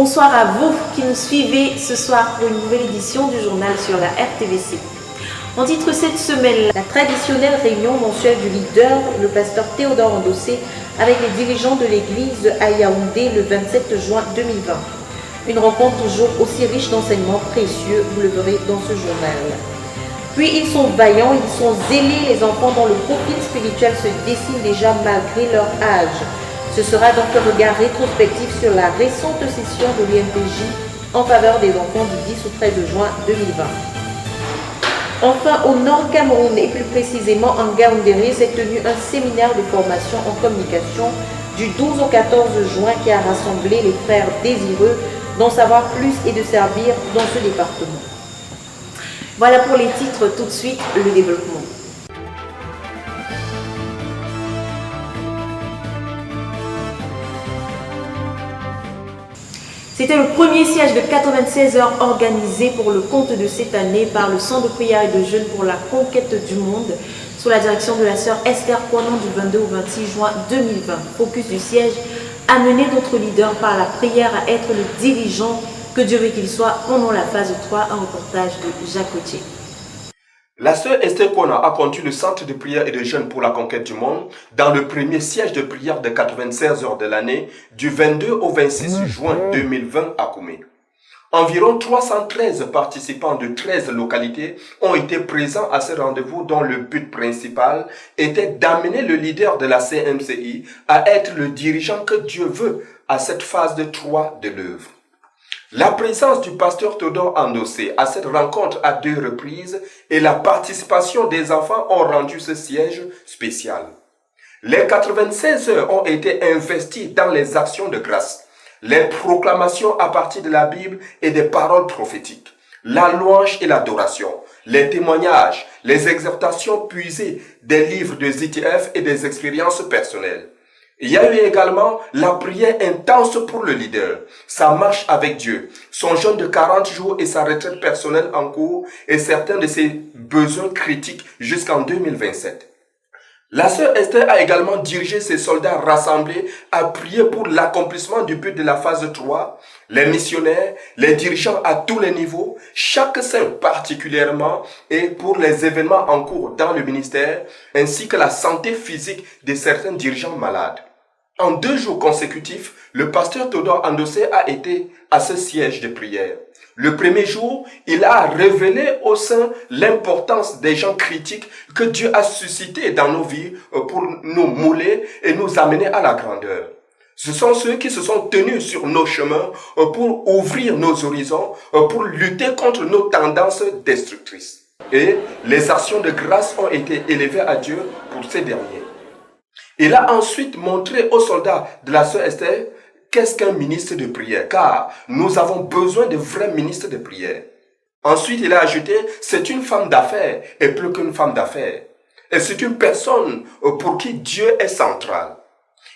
Bonsoir à vous qui nous suivez ce soir pour une nouvelle édition du journal sur la RTVC. On titre cette semaine la traditionnelle réunion mensuelle du leader, le pasteur Théodore Andossé, avec les dirigeants de l'église à Yaoundé le 27 juin 2020. Une rencontre toujours aussi riche d'enseignements précieux, vous le verrez dans ce journal. Puis ils sont vaillants, ils sont zélés, les enfants dont le profil spirituel se dessine déjà malgré leur âge. Ce sera donc un regard rétrospectif sur la récente session de l'IMPJ en faveur des enfants du 10 au 13 juin 2020. Enfin, au Nord Cameroun et plus précisément en Ngaoundéré, s'est tenu un séminaire de formation en communication du 12 au 14 juin qui a rassemblé les frères désireux d'en savoir plus et de servir dans ce département. Voilà pour les titres, tout de suite le développement. C'était le premier siège de 96 heures organisé pour le compte de cette année par le Centre de prière et de jeûne pour la conquête du monde sous la direction de la sœur Esther Kouanon du 22 au 26 juin 2020. Focus du siège, amener notre leader par la prière à être le dirigeant que Dieu veut qu'il soit pendant la phase 3, un reportage de Jacques Cotier. La sœur Esther Kouanon a conduit le centre de prière et de jeûne pour la conquête du monde dans le premier siège de prière de 96 heures de l'année du 22 au 26 juin 2020 à Koumé. Environ 313 participants de 13 localités ont été présents à ce rendez-vous dont le but principal était d'amener le leader de la CMCI à être le dirigeant que Dieu veut à cette phase de 3 de l'œuvre. La présence du pasteur Théodore Andossé à cette rencontre à 2 reprises et la participation des enfants ont rendu ce siège spécial. Les 96 heures ont été investies dans les actions de grâce, les proclamations à partir de la Bible et des paroles prophétiques, la louange et l'adoration, les témoignages, les exhortations puisées des livres de ZTF et des expériences personnelles. Il y a eu également la prière intense pour le leader, sa marche avec Dieu, son jeûne de 40 jours et sa retraite personnelle en cours et certains de ses besoins critiques jusqu'en 2027. La sœur Esther a également dirigé ses soldats rassemblés à prier pour l'accomplissement du but de la phase 3, les missionnaires, les dirigeants à tous les niveaux, chaque saint particulièrement et pour les événements en cours dans le ministère, ainsi que la santé physique de certains dirigeants malades. En 2 jours consécutifs, le pasteur Théodore Andossé a été à ce siège de prière. Le premier jour, il a révélé au sein l'importance des gens critiques que Dieu a suscités dans nos vies pour nous mouler et nous amener à la grandeur. Ce sont ceux qui se sont tenus sur nos chemins pour ouvrir nos horizons, pour lutter contre nos tendances destructrices. Et les actions de grâce ont été élevées à Dieu pour ces derniers. Il a ensuite montré aux soldats de la sœur Esther qu'est-ce qu'un ministre de prière, car nous avons besoin de vrais ministres de prière. Ensuite, il a ajouté, c'est une femme d'affaires et plus qu'une femme d'affaires. Et c'est une personne pour qui Dieu est central.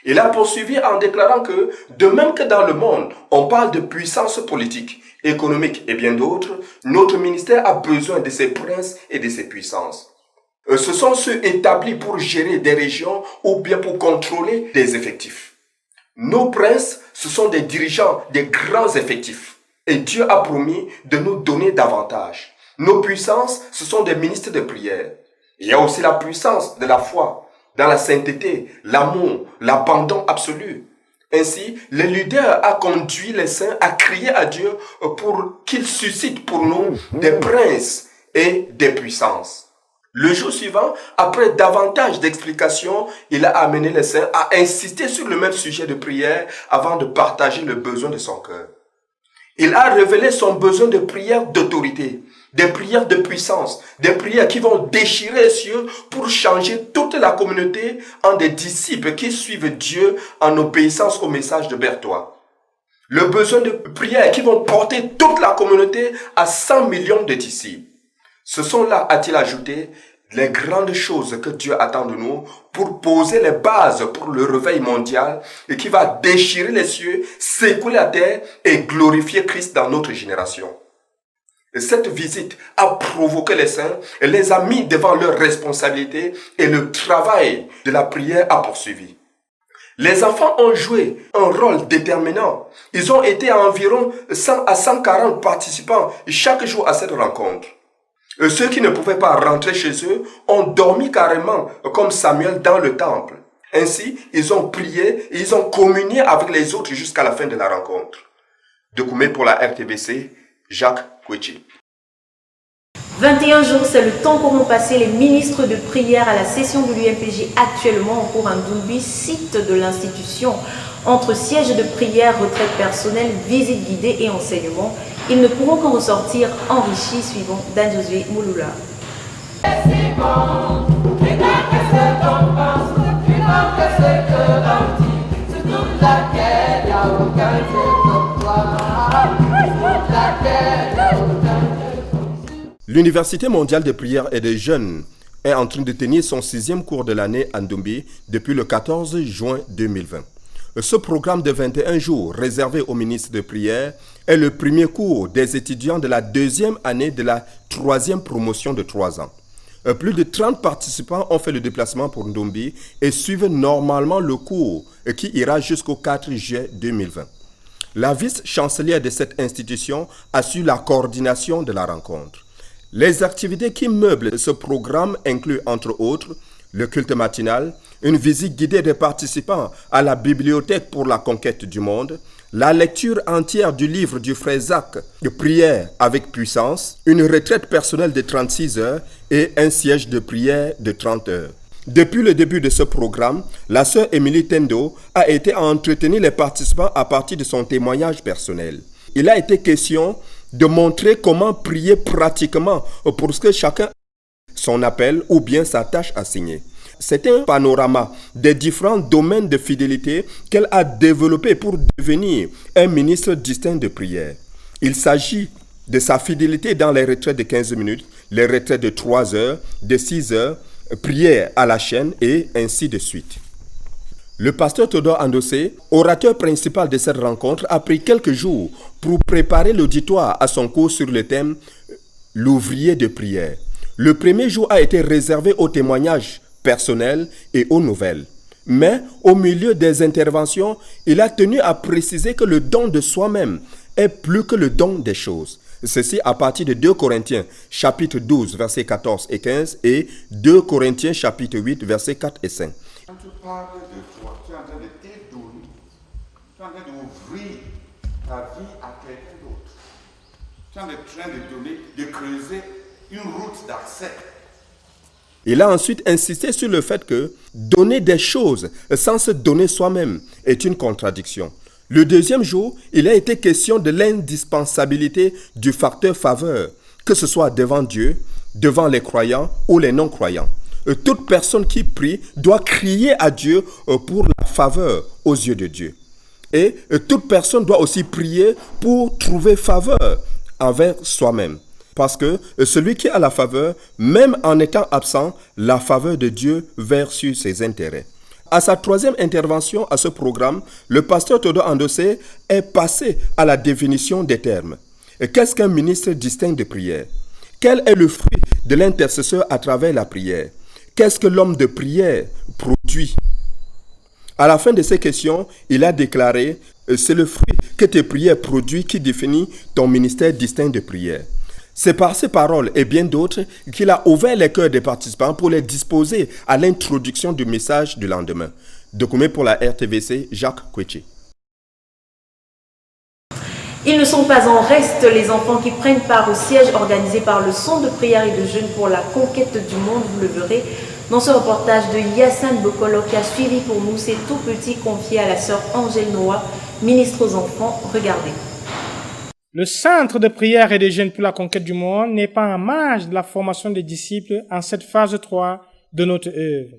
Il a poursuivi en déclarant que, de même que dans le monde, on parle de puissance politique, économique et bien d'autres, notre ministère a besoin de ses princes et de ses puissances. Ce sont ceux établis pour gérer des régions ou bien pour contrôler des effectifs. Nos princes, ce sont des dirigeants, des grands effectifs. Et Dieu a promis de nous donner davantage. Nos puissances, ce sont des ministres de prière. Il y a aussi la puissance de la foi, dans la sainteté, l'amour, l'abandon absolu. Ainsi, le leader a conduit les saints à crier à Dieu pour qu'il suscite pour nous des princes et des puissances. Le jour suivant, après davantage d'explications, il a amené les saints à insister sur le même sujet de prière avant de partager le besoin de son cœur. Il a révélé son besoin de prière d'autorité, des prières de puissance, des prières qui vont déchirer les cieux pour changer toute la communauté en des disciples qui suivent Dieu en obéissance au message de Berthois. Le besoin de prières qui vont porter toute la communauté à 100 millions de disciples. Ce sont là, a-t-il ajouté, les grandes choses que Dieu attend de nous pour poser les bases pour le réveil mondial et qui va déchirer les cieux, secouer la terre et glorifier Christ dans notre génération. Et cette visite a provoqué les saints et les a mis devant leurs responsabilités et le travail de la prière a poursuivi. Les enfants ont joué un rôle déterminant. Ils ont été à environ 100 à 140 participants chaque jour à cette rencontre. Ceux qui ne pouvaient pas rentrer chez eux ont dormi carrément comme Samuel dans le temple. Ainsi, ils ont prié et ils ont communié avec les autres jusqu'à la fin de la rencontre. De Koumé pour la RTBC, Jacques Kouechi. 21 jours, c'est le temps qu'auront passé les ministres de prière à la session de l'UMPJ actuellement en cours à Ndoumbi, site de l'institution. Entre sièges de prière, retraite personnelle, visite guidée et enseignement, ils ne pourront qu'en ressortir enrichis, suivant Dan Josué Mouloula. L'Université mondiale de prière et des jeunes est en train de tenir son 6e cours de l'année à Ndoumbi depuis le 14 juin 2020. Ce programme de 21 jours réservé aux ministres de prière est le premier cours des étudiants de la 2e année de la 3e promotion de 3 ans. Plus de 30 participants ont fait le déplacement pour Ndoumbi et suivent normalement le cours qui ira jusqu'au 4 juillet 2020. La vice-chancelière de cette institution assure la coordination de la rencontre. Les activités qui meublent ce programme incluent entre autres le culte matinal, une visite guidée des participants à la bibliothèque pour la conquête du monde, la lecture entière du livre du frère Zach de prière avec puissance, une retraite personnelle de 36 heures et un siège de prière de 30 heures. Depuis le début de ce programme, la sœur Émilie Tendo a été à entretenir les participants à partir de son témoignage personnel. Il a été question de montrer comment prier pratiquement pour que chacun ait son appel ou bien sa tâche assignée. C'est un panorama des différents domaines de fidélité qu'elle a développé pour devenir un ministre distinct de prière. Il s'agit de sa fidélité dans les retraites de 15 minutes, les retraites de 3 heures, de 6 heures, prière à la chaîne et ainsi de suite. Le pasteur Théodore Andossé, orateur principal de cette rencontre, a pris quelques jours pour préparer l'auditoire à son cours sur le thème « L'ouvrier de prière ». Le premier jour a été réservé aux témoignages personnels et aux nouvelles. Mais au milieu des interventions, il a tenu à préciser que le don de soi-même est plus que le don des choses. Ceci à partir de 2 Corinthiens chapitre 12 versets 14 et 15 et 2 Corinthiens chapitre 8 versets 4 et 5. Quand tu parles de toi, tu es en train de t'édonner, tu es en train d'ouvrir ta vie à quelqu'un d'autre. Tu es en train de donner, de creuser une route d'accès. Il a ensuite insisté sur le fait que donner des choses sans se donner soi-même est une contradiction. Le deuxième jour, il a été question de l'indispensabilité du facteur faveur, que ce soit devant Dieu, devant les croyants ou les non-croyants. Toute personne qui prie doit crier à Dieu pour la faveur aux yeux de Dieu. Et toute personne doit aussi prier pour trouver faveur envers soi-même. Parce que celui qui a la faveur, même en étant absent, la faveur de Dieu verse ses intérêts. À sa 3e intervention à ce programme, le pasteur Théodore Andossé est passé à la définition des termes. Qu'est-ce qu'un ministre distinct de prière? Quel est le fruit de l'intercesseur à travers la prière? Qu'est-ce que l'homme de prière produit? À la fin de ces questions, il a déclaré « C'est le fruit que tes prières produisent qui définit ton ministère distinct de prière ». C'est par ces paroles et bien d'autres qu'il a ouvert les cœurs des participants pour les disposer à l'introduction du message du lendemain. De Koumé pour la RTVC, Jacques Kouechi. Ils ne sont pas en reste, les enfants qui prennent part au siège organisé par le Centre de prière et de jeûne pour la conquête du monde, vous le verrez dans ce reportage de Yassine Bokolo qui a suivi pour nous ces tout petits confiés à la sœur Angèle Noah, ministre aux enfants. Regardez. Le Centre de prière et de jeûne pour la conquête du monde n'est pas en marge de la formation des disciples en cette phase 3 de notre œuvre.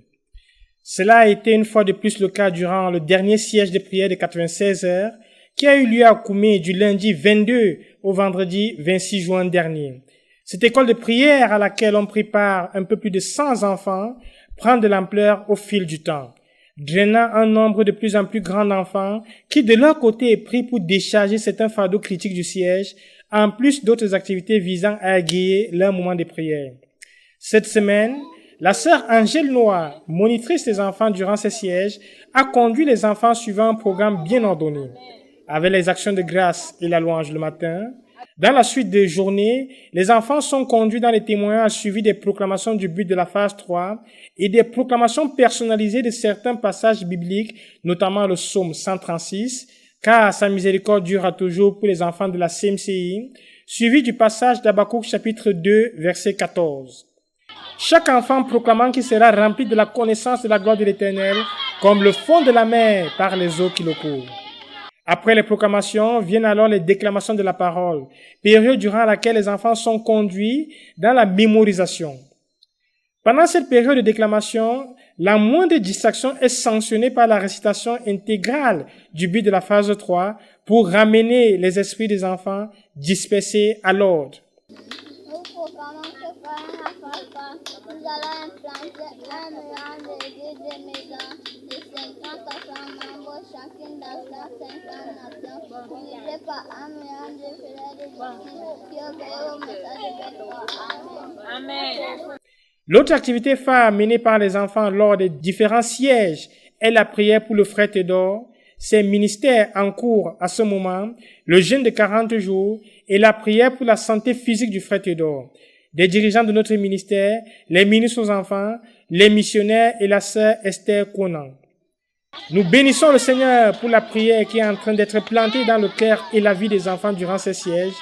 Cela a été une fois de plus le cas durant le dernier siège de prière de 96 heures qui a eu lieu à Koumé du lundi 22 au vendredi 26 juin dernier. Cette école de prière à laquelle on prépare un peu plus de 100 enfants prend de l'ampleur au fil du temps, drainant un nombre de plus en plus grand d'enfants qui de leur côté prient pour décharger certains fardeaux critiques du siège, en plus d'autres activités visant à égayer leur moment de prière. Cette semaine, La sœur Angèle Noah, monitrice des enfants durant ces sièges, a conduit les enfants suivant un programme bien ordonné, avec les actions de grâce et la louange le matin. Dans la suite des journées, les enfants sont conduits dans les témoignages suivis des proclamations du but de la phase 3 et des proclamations personnalisées de certains passages bibliques, notamment le psaume 136, car sa miséricorde durera toujours pour les enfants de la CMCI, suivi du passage d'Habakkuk chapitre 2, verset 14. Chaque enfant proclamant qu'il sera rempli de la connaissance de la gloire de l'Éternel, comme le fond de la mer par les eaux qui le couvrent. Après les proclamations, viennent alors les déclamations de la parole, période durant laquelle les enfants sont conduits dans la mémorisation. Pendant cette période de déclamation, la moindre distraction est sanctionnée par la récitation intégrale du but de la phase 3 pour ramener les esprits des enfants dispersés à l'ordre. Nous proclamons que pendant la phase 3, nous allons implanter un mélange de maisons de 50 à 100 membres, chacune dans 150 nations, dirigées par un mélange de fidèles de disciples qui obéissent au message de Béthor. Amen. L'autre activité phare menée par les enfants lors des différents sièges est la prière pour le frère Théodore, ses ministères en cours à ce moment, le jeûne de 40 jours et la prière pour la santé physique du frère Théodore, des dirigeants de notre ministère, les ministres aux enfants, les missionnaires et la sœur Esther Conan. Nous bénissons le Seigneur pour la prière qui est en train d'être plantée dans le cœur et la vie des enfants durant ces sièges.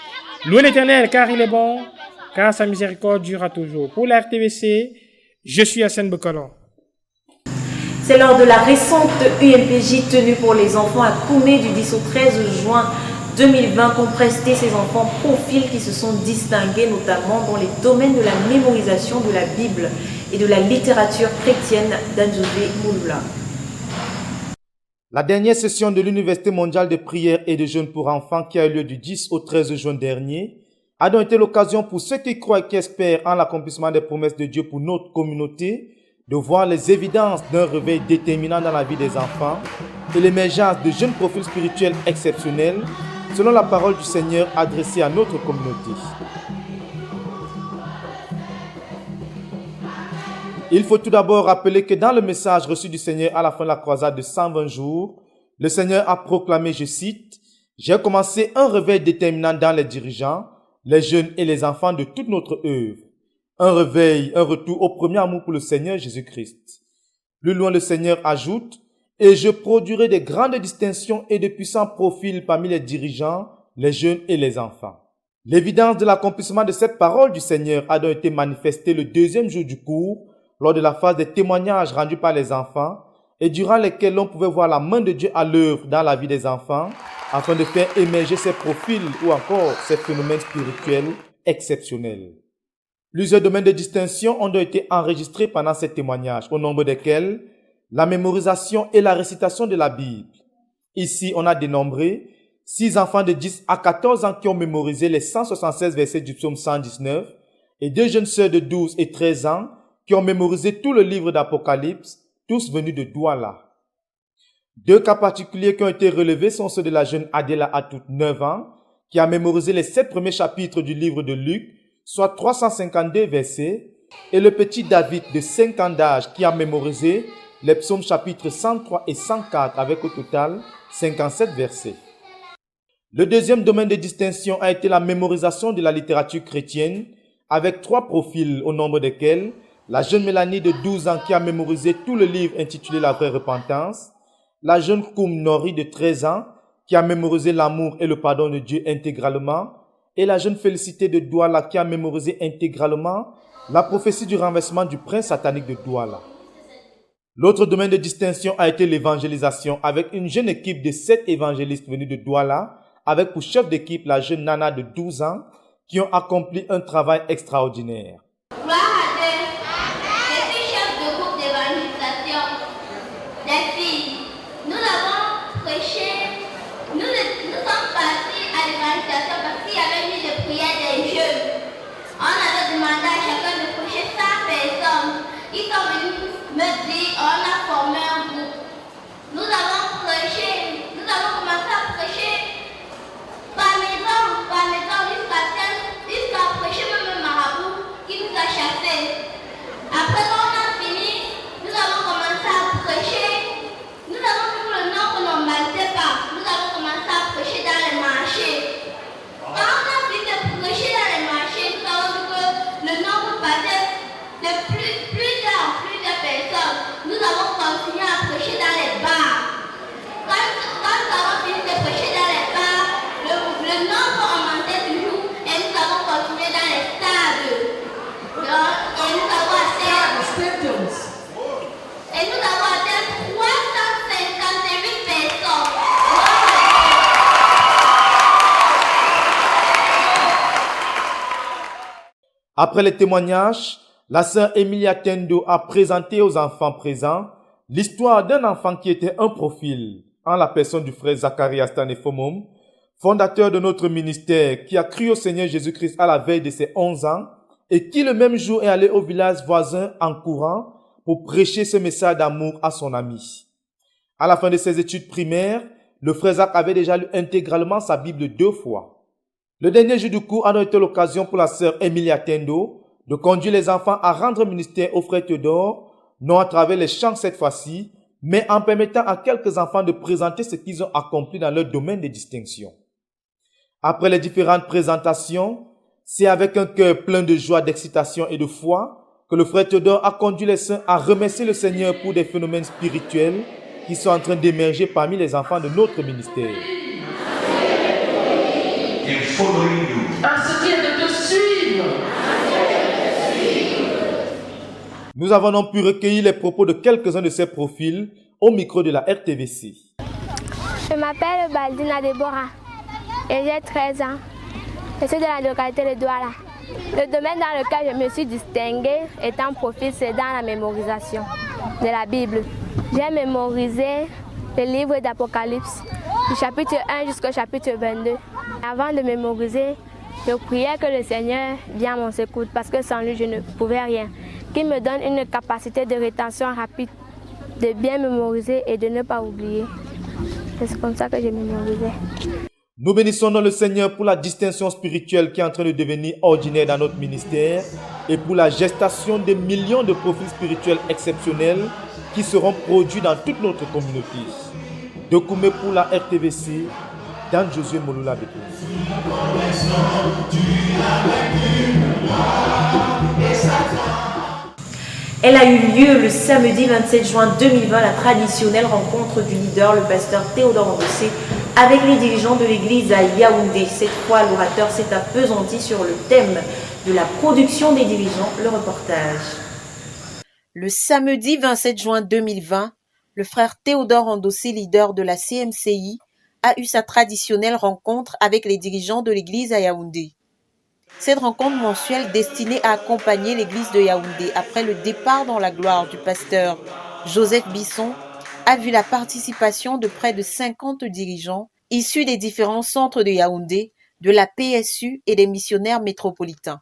Louez l'Éternel car il est bon, car sa miséricorde durera toujours. Pour la RTVC, je suis Hassan Bokolo. C'est lors de la récente UMPJ tenue pour les enfants à Koumé du 10 au 13 juin 2020 qu'ont presté ces enfants profils qui se sont distingués notamment dans les domaines de la mémorisation de la Bible et de la littérature chrétienne d'Anjouvé Mouloula. La dernière session de l'Université mondiale de prière et de jeûne pour enfants qui a eu lieu du 10 au 13 juin dernier a donc été l'occasion pour ceux qui croient et qui espèrent en l'accomplissement des promesses de Dieu pour notre communauté de voir les évidences d'un réveil déterminant dans la vie des enfants et l'émergence de jeunes profils spirituels exceptionnels selon la parole du Seigneur adressée à notre communauté. Il faut tout d'abord rappeler que dans le message reçu du Seigneur à la fin de la croisade de 120 jours, le Seigneur a proclamé, je cite, « J'ai commencé un réveil déterminant dans les dirigeants, les jeunes et les enfants de toute notre œuvre. Un réveil, un retour au premier amour pour le Seigneur Jésus-Christ. » Plus loin, le Seigneur ajoute, « Et je produirai de grandes distinctions et de puissants profils parmi les dirigeants, les jeunes et les enfants. » L'évidence de l'accomplissement de cette parole du Seigneur a donc été manifestée le deuxième jour du cours, lors de la phase des témoignages rendus par les enfants et durant lesquels l'on pouvait voir la main de Dieu à l'œuvre dans la vie des enfants afin de faire émerger ces profils ou encore ces phénomènes spirituels exceptionnels. Plusieurs domaines de distinction ont donc été enregistrés pendant ces témoignages, au nombre desquels la mémorisation et la récitation de la Bible. Ici, on a dénombré 6 enfants de 10 à 14 ans qui ont mémorisé les 176 versets du psaume 119 et 2 jeunes sœurs de 12 et 13 ans qui ont mémorisé tout le livre d'Apocalypse, tous venus de Douala. 2 cas particuliers qui ont été relevés sont ceux de la jeune Adela Atout, 9 ans, qui a mémorisé les 7 premiers chapitres du livre de Luc, soit 352 versets, et le petit David de 5 ans d'âge qui a mémorisé les psaumes chapitres 103 et 104 avec au total 57 versets. Le deuxième domaine de distinction a été la mémorisation de la littérature chrétienne avec 3 profils au nombre desquels la jeune Mélanie de 12 ans qui a mémorisé tout le livre intitulé La vraie repentance, la jeune Koum Nori de 13 ans qui a mémorisé l'amour et le pardon de Dieu intégralement, et la jeune Félicité de Douala qui a mémorisé intégralement la prophétie du renversement du prince satanique de Douala. L'autre domaine de distinction a été l'évangélisation avec une jeune équipe de 7 évangélistes venus de Douala, avec pour chef d'équipe la jeune Nana de 12 ans qui ont accompli un travail extraordinaire. Par maison, jusqu'à prêcher même un marabout qui Après les témoignages, la sœur Emilia Tendo a présenté aux enfants présents l'histoire d'un enfant qui était un profil, en la personne du frère Zacharias Tanefomum, fondateur de notre ministère, qui a cru au Seigneur Jésus-Christ à la veille de ses 11 ans et qui le même jour est allé au village voisin en courant pour prêcher ce message d'amour à son ami. À la fin de ses études primaires, le frère Zach avait déjà lu intégralement sa Bible 2 fois. Le dernier jour du cours a été l'occasion pour la sœur Emilia Tendo de conduire les enfants à rendre ministère au frère Théodore, non à travers les chants cette fois-ci, mais en permettant à quelques enfants de présenter ce qu'ils ont accompli dans leur domaine de distinction. Après les différentes présentations, c'est avec un cœur plein de joie, d'excitation et de foi que le frère Théodore a conduit les saints à remercier le Seigneur pour des phénomènes spirituels qui sont en train d'émerger parmi les enfants de notre ministère. Nous avons donc pu recueillir les propos de quelques-uns de ces profils au micro de la RTVC. Je m'appelle Baldina Deborah et j'ai 13 ans. Je suis de la localité de Douala. Le domaine dans lequel je me suis distinguée étant profil, c'est dans la mémorisation de la Bible. J'ai mémorisé le livre d'Apocalypse, du chapitre 1 jusqu'au chapitre 22. Avant de mémoriser, je priais que le Seigneur vienne à mon secours parce que sans lui, je ne pouvais rien. Qu'il me donne une capacité de rétention rapide, de bien mémoriser et de ne pas oublier. C'est comme ça que j'ai mémorisé. Nous bénissons dans le Seigneur pour la distinction spirituelle qui est en train de devenir ordinaire dans notre ministère et pour la gestation de millions de profils spirituels exceptionnels qui seront produits dans toute notre communauté. De Koumé pour la RTVC, Dan Josué Moloula Beto. Elle a eu lieu le samedi 27 juin 2020, la traditionnelle rencontre du leader, le pasteur Théodore Andossé, avec les dirigeants de l'église à Yaoundé. Cette fois, l'orateur s'est appesanti sur le thème de la production des dirigeants. Le reportage. Le samedi 27 juin 2020, le frère Théodore Andossé, leader de la CMCI, a eu sa traditionnelle rencontre avec les dirigeants de l'église à Yaoundé. Cette rencontre mensuelle destinée à accompagner l'église de Yaoundé après le départ dans la gloire du pasteur Joseph Bisson a vu la participation de près de 50 dirigeants issus des différents centres de Yaoundé, de la PSU et des missionnaires métropolitains.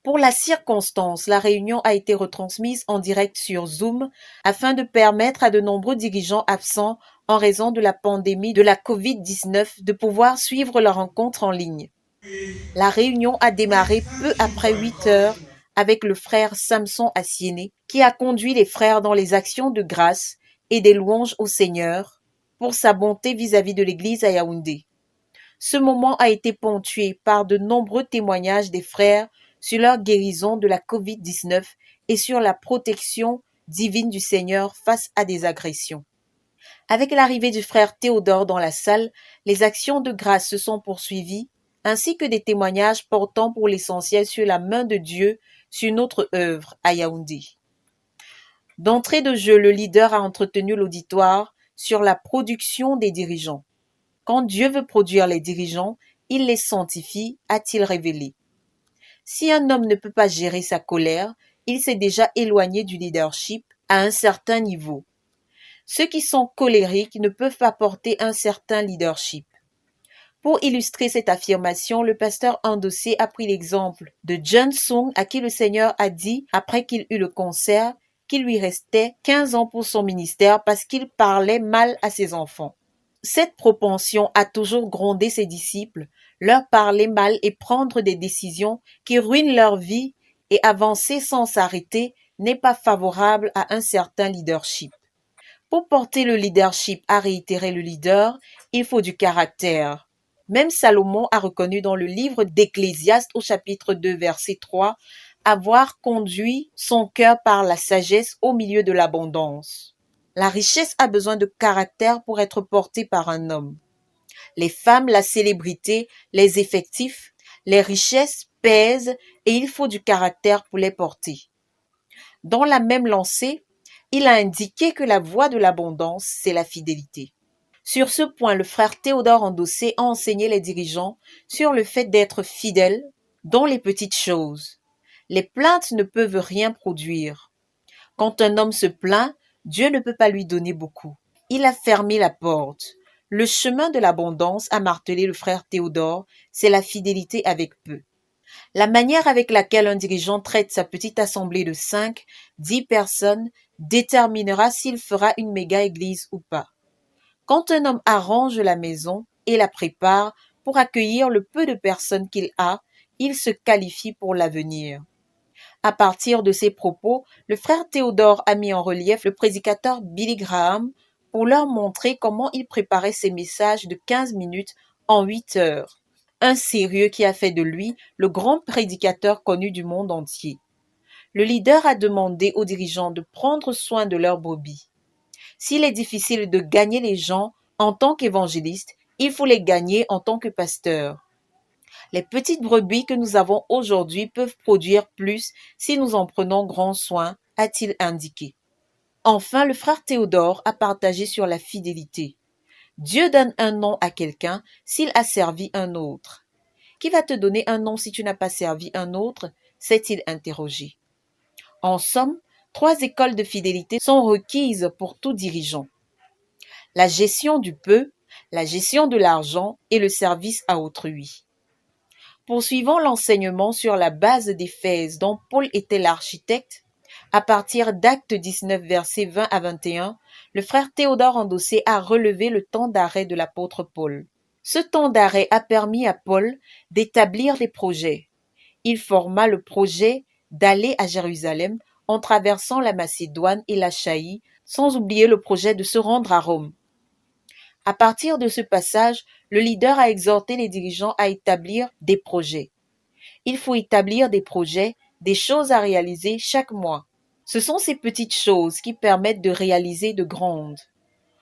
Pour la circonstance, la réunion a été retransmise en direct sur Zoom afin de permettre à de nombreux dirigeants absents en raison de la pandémie de la COVID-19 de pouvoir suivre la rencontre en ligne. La réunion a démarré peu après 8 heures avec le frère Samson Assiéné qui a conduit les frères dans les actions de grâce et des louanges au Seigneur pour sa bonté vis-à-vis de l'église à Yaoundé. Ce moment a été ponctué par de nombreux témoignages des frères sur leur guérison de la COVID-19 et sur la protection divine du Seigneur face à des agressions. Avec l'arrivée du frère Théodore dans la salle, les actions de grâce se sont poursuivies ainsi que des témoignages portant pour l'essentiel sur la main de Dieu sur notre œuvre à Yaoundé. D'entrée de jeu, le leader a entretenu l'auditoire sur la production des dirigeants. Quand Dieu veut produire les dirigeants, il les sanctifie, a-t-il révélé. Si un homme ne peut pas gérer sa colère, il s'est déjà éloigné du leadership à un certain niveau. Ceux qui sont colériques ne peuvent pas porter un certain leadership. Pour illustrer cette affirmation, le pasteur Andossé a pris l'exemple de John Sung, à qui le Seigneur a dit, après qu'il eut le cancer, qu'il lui restait 15 ans pour son ministère parce qu'il parlait mal à ses enfants. Cette propension a toujours grondé ses disciples, leur parler mal et prendre des décisions qui ruinent leur vie et avancer sans s'arrêter n'est pas favorable à un certain leadership. Pour porter le leadership, a réitéré le leader, il faut du caractère. Même Salomon a reconnu dans le livre d'Ecclésiaste au chapitre 2 verset 3 avoir conduit son cœur par la sagesse au milieu de l'abondance. La richesse a besoin de caractère pour être portée par un homme. Les femmes, la célébrité, les effectifs, les richesses pèsent et il faut du caractère pour les porter. Dans la même lancée, il a indiqué que la voie de l'abondance, c'est la fidélité. Sur ce point, le frère Théodore Andossé a enseigné les dirigeants sur le fait d'être fidèles dans les petites choses. Les plaintes ne peuvent rien produire. Quand un homme se plaint, Dieu ne peut pas lui donner beaucoup. Il a fermé la porte. Le chemin de l'abondance, a martelé le frère Théodore, c'est la fidélité avec peu. La manière avec laquelle un dirigeant traite sa petite assemblée de 5, 10 personnes déterminera s'il fera une méga-église ou pas. Quand un homme arrange la maison et la prépare pour accueillir le peu de personnes qu'il a, il se qualifie pour l'avenir. À partir de ces propos, le frère Théodore a mis en relief le prédicateur Billy Graham pour leur montrer comment il préparait ses messages de 15 minutes en 8 heures. Un sérieux qui a fait de lui le grand prédicateur connu du monde entier. Le leader a demandé aux dirigeants de prendre soin de leurs brebis. S'il est difficile de gagner les gens en tant qu'évangéliste, il faut les gagner en tant que pasteur. Les petites brebis que nous avons aujourd'hui peuvent produire plus si nous en prenons grand soin, a-t-il indiqué. Enfin, le frère Théodore a partagé sur la fidélité. Dieu donne un nom à quelqu'un s'il a servi un autre. Qui va te donner un nom si tu n'as pas servi un autre? S'est-il interrogé. En somme, 3 écoles de fidélité sont requises pour tout dirigeant. La gestion du peu, la gestion de l'argent et le service à autrui. Poursuivant l'enseignement sur la base d'Éphèse dont Paul était l'architecte, à partir d'Actes 19, versets 20 à 21, le frère Théodore Endossé a relevé le temps d'arrêt de l'apôtre Paul. Ce temps d'arrêt a permis à Paul d'établir des projets. Il forma le projet d'aller à Jérusalem en traversant la Macédoine et l'Achaïe, sans oublier le projet de se rendre à Rome. À partir de ce passage, le leader a exhorté les dirigeants à établir des projets. Il faut établir des projets, des choses à réaliser chaque mois. Ce sont ces petites choses qui permettent de réaliser de grandes.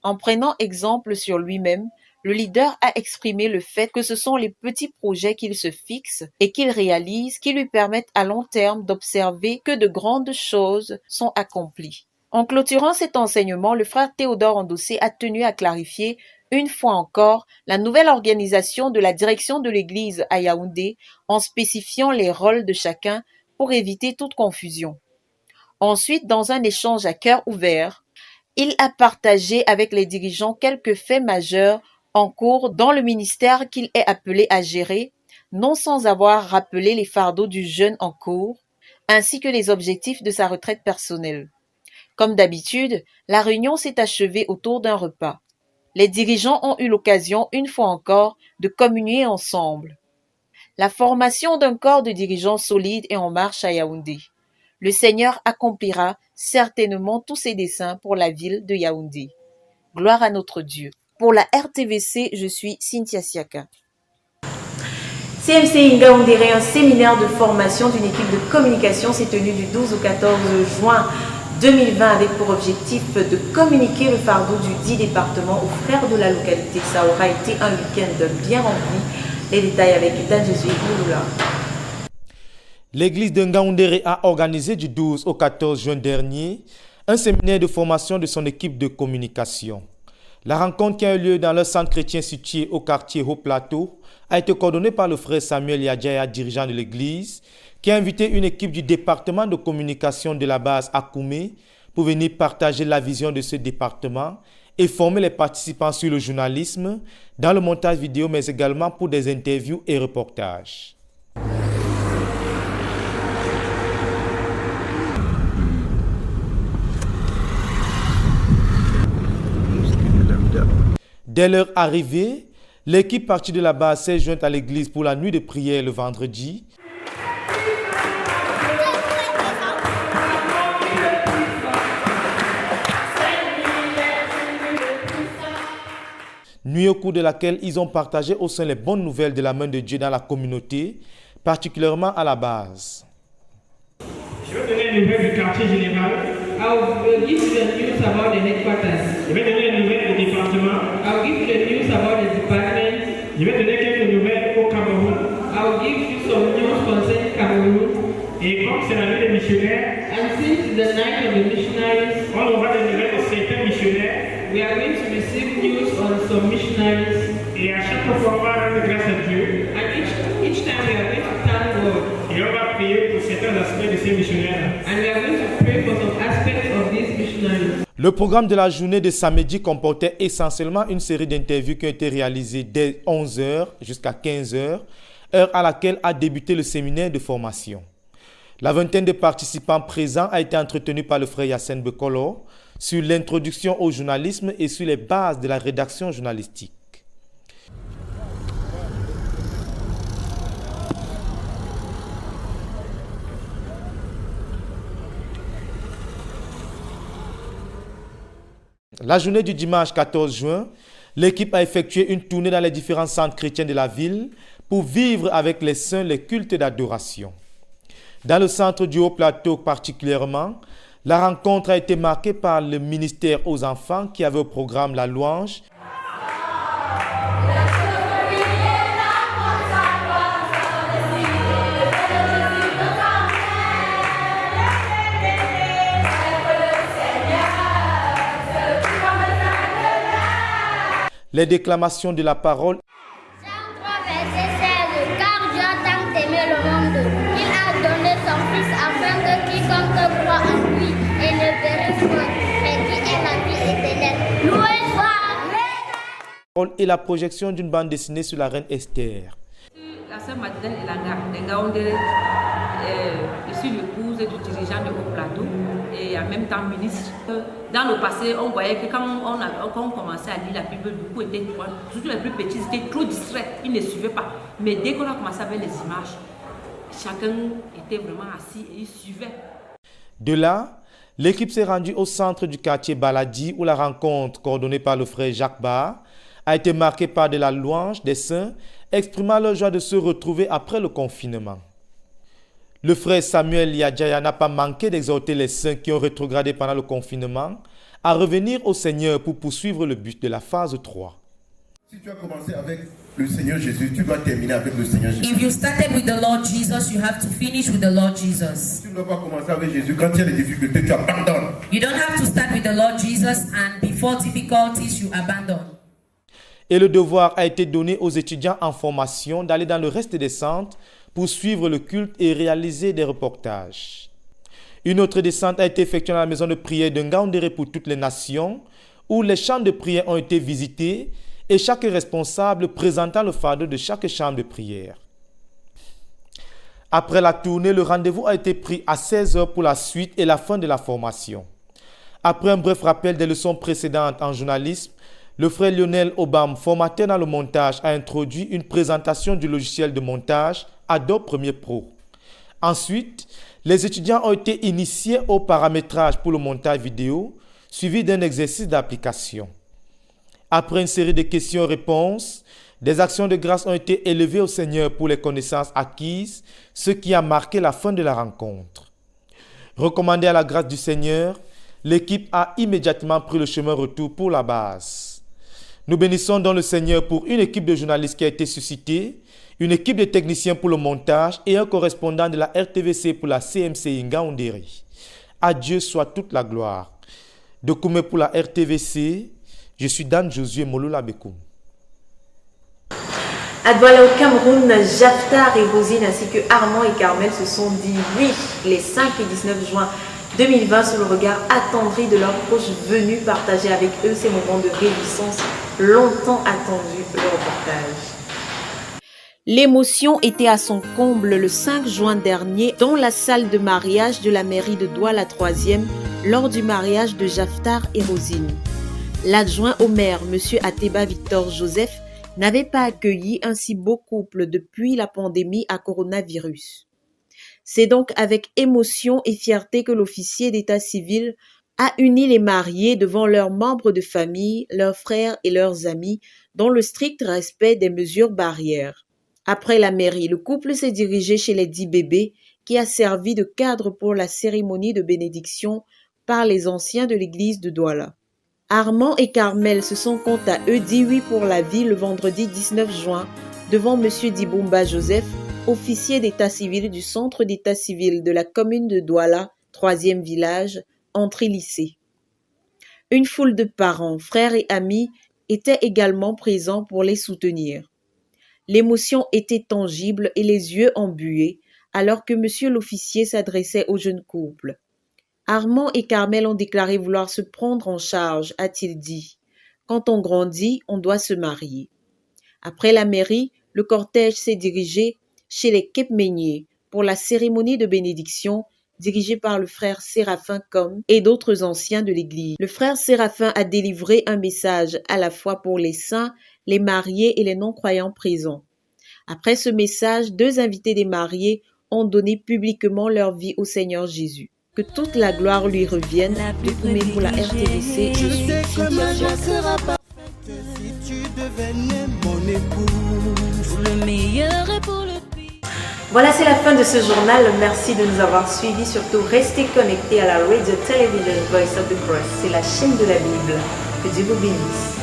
En prenant exemple sur lui-même, le leader a exprimé le fait que ce sont les petits projets qu'il se fixe et qu'il réalise qui lui permettent à long terme d'observer que de grandes choses sont accomplies. En clôturant cet enseignement, le frère Théodore Endossé a tenu à clarifier une fois encore la nouvelle organisation de la direction de l'Église à Yaoundé en spécifiant les rôles de chacun pour éviter toute confusion. Ensuite, dans un échange à cœur ouvert, il a partagé avec les dirigeants quelques faits majeurs en cours dans le ministère qu'il est appelé à gérer, non sans avoir rappelé les fardeaux du jeûne en cours, ainsi que les objectifs de sa retraite personnelle. Comme d'habitude, la réunion s'est achevée autour d'un repas. Les dirigeants ont eu l'occasion, une fois encore, de communier ensemble. La formation d'un corps de dirigeants solide est en marche à Yaoundé. Le Seigneur accomplira certainement tous ses desseins pour la ville de Yaoundé. Gloire à notre Dieu. Pour la RTVC, je suis Cynthia Siaka. CMC Ngaoundéré, un séminaire de formation d'une équipe de communication s'est tenu du 12 au 14 juin 2020 avec pour objectif de communiquer le fardeau du 10 départements aux frères de la localité. Ça aura été un week-end bien rempli. Les détails avec Ethan Jésus Mouloula. L'église de Ngaoundéré a organisé du 12 au 14 juin dernier un séminaire de formation de son équipe de communication. La rencontre qui a eu lieu dans leur centre chrétien situé au quartier Haut Plateau a été coordonnée par le frère Samuel Yadjaya, dirigeant de l'église, qui a invité une équipe du département de communication de la base à Koumé pour venir partager la vision de ce département et former les participants sur le journalisme, dans le montage vidéo, mais également pour des interviews et reportages. Dès leur arrivée, l'équipe partie de la base s'est jointe à l'église pour la nuit de prière le vendredi. Nuit au cours de laquelle ils ont partagé au sein les bonnes nouvelles de la main de Dieu dans la communauté, particulièrement à la base. Je vais donner les nouvelles du quartier général. I will give you the news about the headquarters. Je vais donner les nouvelles du département. I will give you the news about the department. Je vais donner quelques nouvelles au Cameroun. I will give you some news concerning Cameroon. Et comme c'est la nuit des missionnaires, And since it's the night of the missionaries, on aura des nouvelles de certains missionnaires. we are going to receive news on some missionaries. Et à chaque fois, on va rendre grâce à Dieu. And each time we are going to thank God. Et on va prier pour certains aspects ces missionnaires. And we are going to pray for some aspects of these missionaries. Le programme de la journée de samedi comportait essentiellement une série d'interviews qui ont été réalisées dès 11h jusqu'à 15h, heure à laquelle a débuté le séminaire de formation. La vingtaine de participants présents a été entretenue par le frère Yassine Bekolo sur l'introduction au journalisme et sur les bases de la rédaction journalistique. La journée du dimanche 14 juin, l'équipe a effectué une tournée dans les différents centres chrétiens de la ville pour vivre avec les saints les cultes d'adoration. Dans le centre du Haut-Plateau particulièrement, la rencontre a été marquée par le ministère aux enfants qui avait au programme la louange, les déclamations de la parole Jean 3, verset 16. Car Dieu a tant aimé le monde, il a donné son Fils afin que quiconque croit en lui et ne périsse point, mais qui ait la vie éternelle. Loué soit et la projection d'une bande dessinée sur la reine Esther. La sœur Madeleine Elanga de Ngaoundéré, je suis l'épouse du dirigeant de Haut-Plateau et en même temps ministre. Dans le passé, on voyait que quand on commençait à lire la Bible, beaucoup étaient, surtout les plus petits, étaient trop distraits, ils ne suivaient pas. Mais dès qu'on a commencé à voir les images, chacun était vraiment assis et il suivait. De là, l'équipe s'est rendue au centre du quartier Baladi où la rencontre, coordonnée par le frère Jacques Barr, a été marquée par de la louange des saints, exprimant leur joie de se retrouver après le confinement. Le frère Samuel Yadjaya n'a pas manqué d'exhorter les saints qui ont rétrogradé pendant le confinement à revenir au Seigneur pour poursuivre le but de la phase 3. Si tu as commencé avec le Seigneur Jésus, tu dois terminer avec le Seigneur Jésus. If you started with the Lord Jesus, you have to finish with the Lord Jesus. Tu ne dois pas commencer avec Jésus. Quand il y a des difficultés, tu abandonnes. You don't have to start with the Lord Jesus and before difficulties, you abandon. Et le devoir a été donné aux étudiants en formation d'aller dans le reste des centres pour suivre le culte et réaliser des reportages. Une autre descente a été effectuée dans la maison de prière de Ngaoundéré pour toutes les nations, où les chambres de prière ont été visitées et chaque responsable présentant le fardeau de chaque chambre de prière. Après la tournée, le rendez-vous a été pris à 16h pour la suite et la fin de la formation. Après un bref rappel des leçons précédentes en journalisme, le frère Lionel Obam, formateur dans le montage, a introduit une présentation du logiciel de montage Adobe Premiere Pro. Ensuite, les étudiants ont été initiés au paramétrage pour le montage vidéo, suivi d'un exercice d'application. Après une série de questions-réponses, des actions de grâce ont été élevées au Seigneur pour les connaissances acquises, ce qui a marqué la fin de la rencontre. Recommandée à la grâce du Seigneur, l'équipe a immédiatement pris le chemin retour pour la base. Nous bénissons donc le Seigneur pour une équipe de journalistes qui a été suscitée, une équipe de techniciens pour le montage et un correspondant de la RTVC pour la CMCI Ngaoundéré. À Dieu soit toute la gloire. De Koumé pour la RTVC, je suis Dan Josué Molola Bekoum. À Douala au Cameroun, Jaftar et Rosine ainsi que Armand et Carmel se sont dit oui les 5 et 19 juin 2020 sous le regard attendri de leurs proches venus partager avec eux ces moments de réjouissance longtemps attendus, le reportage. L'émotion était à son comble le 5 juin dernier dans la salle de mariage de la mairie de Douala 3e lors du mariage de Jaftar et Rosine. L'adjoint au maire, M. Ateba Victor Joseph, n'avait pas accueilli un si beau couple depuis la pandémie à coronavirus. C'est donc avec émotion et fierté que l'officier d'état civil a uni les mariés devant leurs membres de famille, leurs frères et leurs amis, dans le strict respect des mesures barrières. Après la mairie, le couple s'est dirigé chez les 10 bébés qui a servi de cadre pour la cérémonie de bénédiction par les anciens de l'église de Douala. Armand et Carmel se sont quant à eux dit oui pour la vie le vendredi 19 juin devant M. Dibumba Joseph, officier d'état civil du centre d'état civil de la commune de Douala, 3e village, entrée lycée. Une foule de parents, frères et amis étaient également présents pour les soutenir. L'émotion était tangible et les yeux embués, alors que monsieur l'officier s'adressait au jeune couple. Armand et Carmel ont déclaré vouloir se prendre en charge, a-t-il dit. Quand on grandit, on doit se marier. Après la mairie, le cortège s'est dirigé chez les Kepmeniers pour la cérémonie de bénédiction dirigée par le frère Séraphin Com et d'autres anciens de l'Église. Le frère Séraphin a délivré un message à la fois pour les saints, les mariés et les non-croyants présents. Après ce message, 2 invités des mariés ont donné publiquement leur vie au Seigneur Jésus. Que toute la gloire lui revienne. Depuis pour la RTVC, je suis Cynthia Diaz. Si tu devenais mon épouse, le meilleur est pour le pire. Voilà, c'est la fin de ce journal. Merci de nous avoir suivis. Surtout, restez connectés à la Radio Television Voice of the Cross. C'est la chaîne de la Bible. Que Dieu vous bénisse.